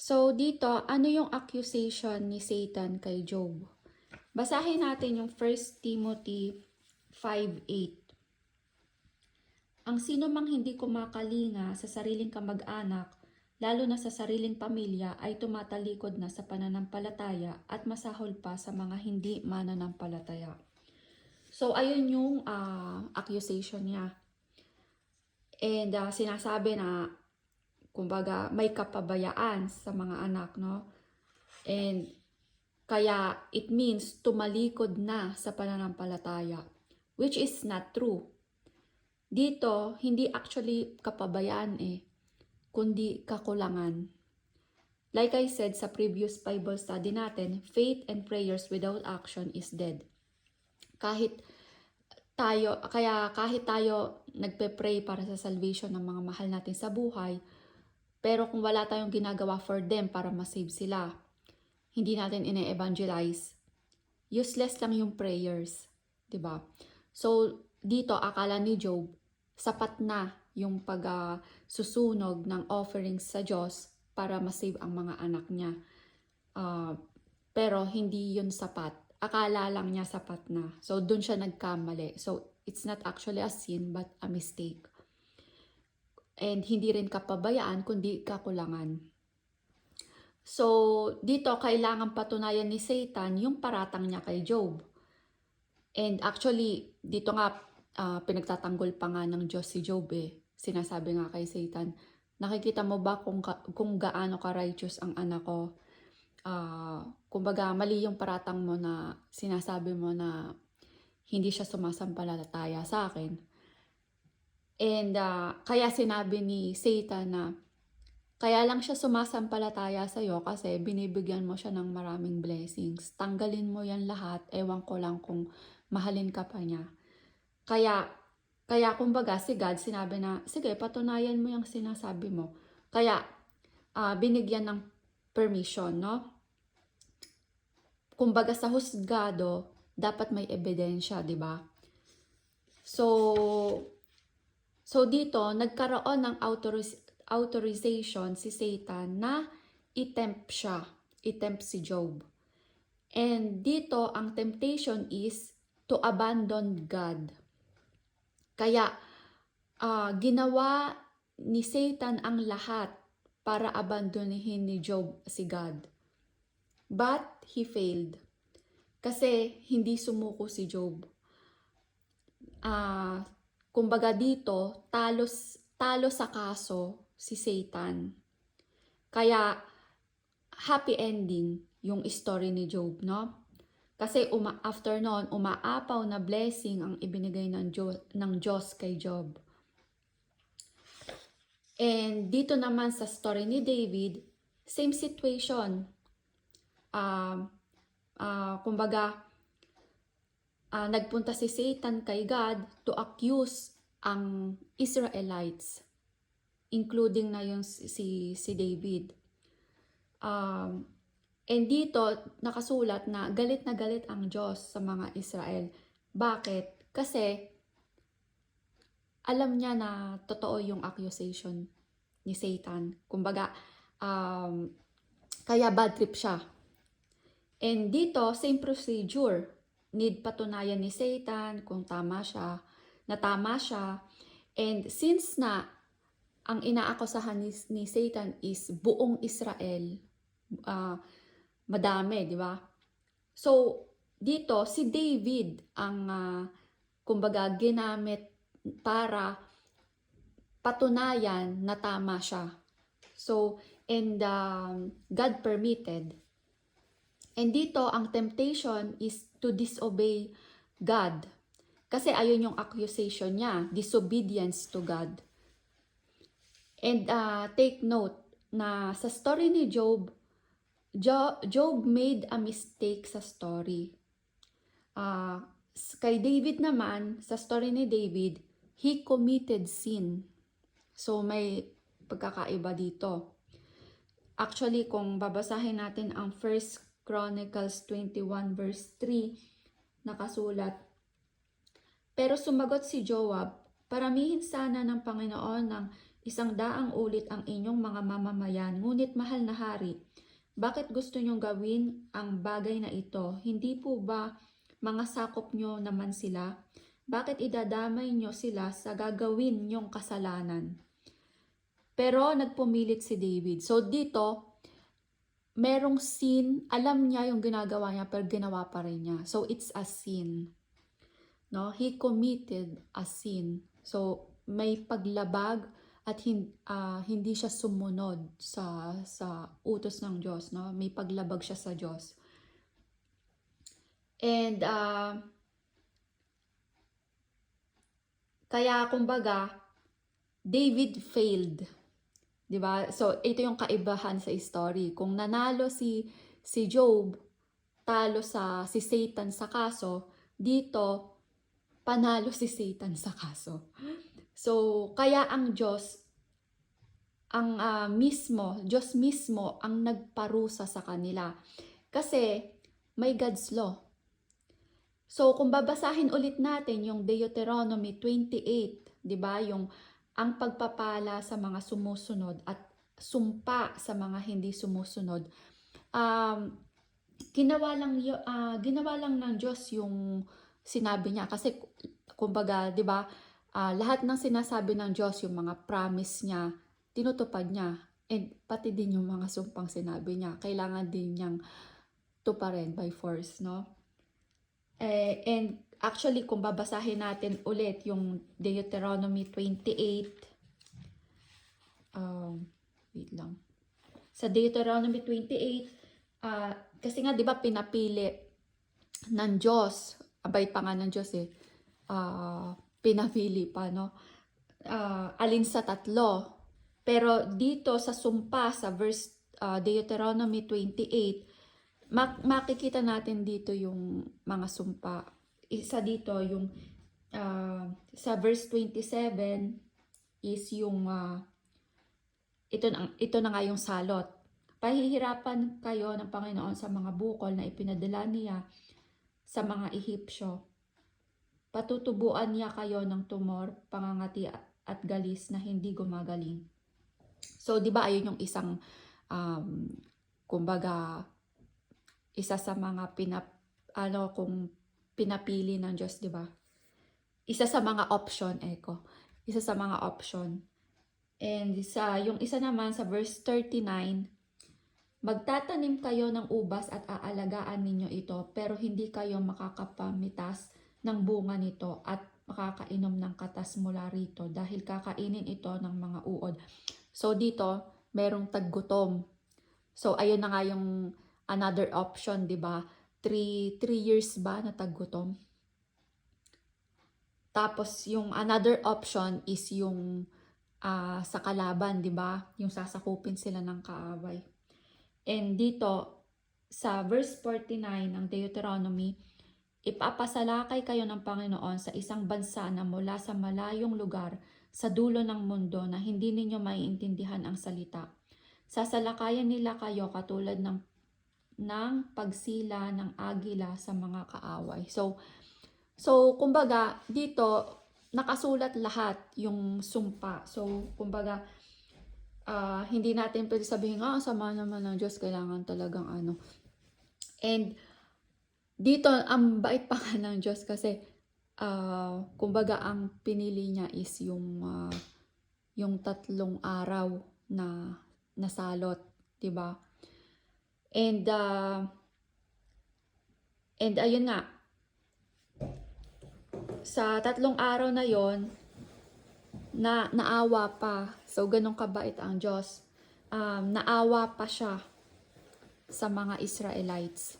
So dito, ano yung accusation ni Satan kay Job? Basahin natin yung 1 Timothy 5:8. Ang sino mang hindi kumakalinga sa sariling kamag-anak, lalo na sa sariling pamilya, ay tumatalikod na sa pananampalataya at masahol pa sa mga hindi mananampalataya. So ayun yung accusation niya. And sinasabi na kumbaga may kapabayaan sa mga anak, no? And kaya it means tumalikod na sa pananampalataya, which is not true. Dito, hindi actually kapabayaan kundi kakulangan. Like I said sa previous Bible study natin, faith and prayers without action is dead. Kahit tayo nagpe-pray para sa salvation ng mga mahal natin sa buhay, pero kung wala tayong ginagawa for them para ma-save sila, hindi natin ine-evangelize, useless lang yung prayers, 'di ba? So dito akala ni Job sapat na yung pag-susunog ng offerings sa Diyos para ma-save ang mga anak niya. Pero hindi yun sapat. Akala lang niya sapat na. So dun siya nagkamali. So it's not actually a sin but a mistake. And hindi rin kapabayaan kundi kakulangan. So dito kailangan patunayan ni Satan yung paratang niya kay Job. And actually dito nga pinagtatanggol pa nga ng Diyos si Job Sinasabi nga kay Satan, nakikita mo ba kung gaano ka-righteous ang anak ko? Kumbaga mali yung paratang mo na sinasabi mo na hindi siya sumasampalataya sa akin. And kaya sinabi ni Satan na kaya lang siya sumasampalataya sa'yo kasi binibigyan mo siya ng maraming blessings. Tanggalin mo yan lahat, ewan ko lang kung mahalin ka pa niya. Kaya kumbaga si God sinabi na, sige, patunayan mo yung sinasabi mo. Kaya binigyan ng permission, no? Kumbaga sa husgado, dapat may ebidensya, di ba? So dito, nagkaroon ng authorization si Satan na i-tempt si Job. And dito, ang temptation is to abandon God. Kaya, ginawa ni Satan ang lahat para abandonin ni Job si God. But he failed. Kasi hindi sumuko si Job. Kumbaga dito, talo sa kaso si Satan. Kaya happy ending yung story ni Job, no? Kasi after noon, umaapaw na blessing ang ibinigay ng Diyos kay Job. And dito naman sa story ni David, same situation. Kumbaga, nagpunta si Satan kay God to accuse ang Israelites, including na yung si David. And dito, nakasulat na galit ang Diyos sa mga Israel. Bakit? Kasi alam niya na totoo yung accusation ni Satan. Kumbaga, kaya bad trip siya. And dito, same procedure. Need patunayan ni Satan kung tama siya, na tama siya. And since na ang inaakusahan ni Satan is buong Israel, madami, di ba? So, dito, si David ang, kumbaga, ginamit para patunayan na tama siya. So, and God permitted. And dito, ang temptation is to disobey God. Kasi ayun yung accusation niya, disobedience to God. And take note na sa story ni Job, Job made a mistake sa story. Kay David naman, sa story ni David, he committed sin. So may pagkakaiba dito. Actually, kung babasahin natin ang 1 Chronicles 21 verse 3, nakasulat, pero sumagot si Joab, paramihin sana ng Panginoon ng 100 ulit ang inyong mga mamamayan, ngunit mahal na hari, bakit gusto nyong gawin ang bagay na ito? Hindi po ba mga sakop nyo naman sila? Bakit idadamay nyo sila sa gagawin nyong kasalanan? Pero nagpumilit si David. So dito, merong sin, alam niya yung ginagawa niya pero ginawa pa rin niya. So it's a sin. No, he committed a sin. So may paglabag at hindi siya sumunod sa utos ng Diyos, no? May paglabag siya sa Diyos. And kaya kumbaga David failed. 'Di ba? So ito yung kaibahan sa story. Kung nanalo si Job, talo si Satan sa kaso, dito panalo si Satan sa kaso. So kaya ang Diyos mismo ang nagparusa sa kanila. Kasi may God's law. So kung babasahin ulit natin yung Deuteronomy 28, 'di ba? Yung ang pagpapala sa mga sumusunod at sumpa sa mga hindi sumusunod. Ginawa lang ng Diyos yung sinabi niya kasi kumbaga, 'di ba? Lahat ng sinasabi ng Diyos, yung mga promise niya, tinutupad niya. And pati din yung mga sumpang sinabi niya, kailangan din niyang tuparin by force, no? And actually, kung babasahin natin ulit yung Deuteronomy 28, wait lang. Sa Deuteronomy 28, kasi nga, di ba, pinapili ng Diyos, abay pa nga ng Diyos pinapili pa, no? Alin sa tatlo. Pero dito sa sumpa, sa verse Deuteronomy 28, makikita natin dito yung mga sumpa. Isa dito yung sa verse 27 is yung ito na nga yung salot. Pahihirapan kayo ng Panginoon sa mga bukol na ipinadala niya sa mga Ehipsyo. Patutubuan niya kayo ng tumor, pangangati at galis na hindi gumagaling. So, di ba ayun yung isang kumbaga isa sa mga kung pinapili ng Diyos, di ba? Isa sa mga option, Isa sa mga option. And yung isa naman sa verse 39, magtatanim kayo ng ubas at aalagaan ninyo ito, pero hindi kayo makakapamitas ng bunga nito at makakainom ng katas mula rito dahil kakainin ito ng mga uod. So dito, merong taggutom. So ayun na nga yung another option, di ba? 3 years ba na taggutom? Tapos yung another option is yung sa kalaban, di ba? Yung sasakupin sila ng kaaway. And dito sa verse 49 ng Deuteronomy, ipapasalakay kayo ng Panginoon sa isang bansa na mula sa malayong lugar sa dulo ng mundo na hindi ninyo maiintindihan ang salita. Sasalakayan nila kayo katulad ng pagsila ng agila sa mga kaaway. So kumbaga dito nakasulat lahat yung sumpa. So kumbaga hindi natin pwede sabihin sama naman ng Diyos, kailangan talagang And dito ang bait pa nga ng Diyos kasi kumbaga ang pinili niya is yung 3 araw na nasalot, 'di ba? And ayun nga, sa 3 araw na yon naawa pa. So ganun kabait ang Diyos. Naawa pa siya sa mga Israelites.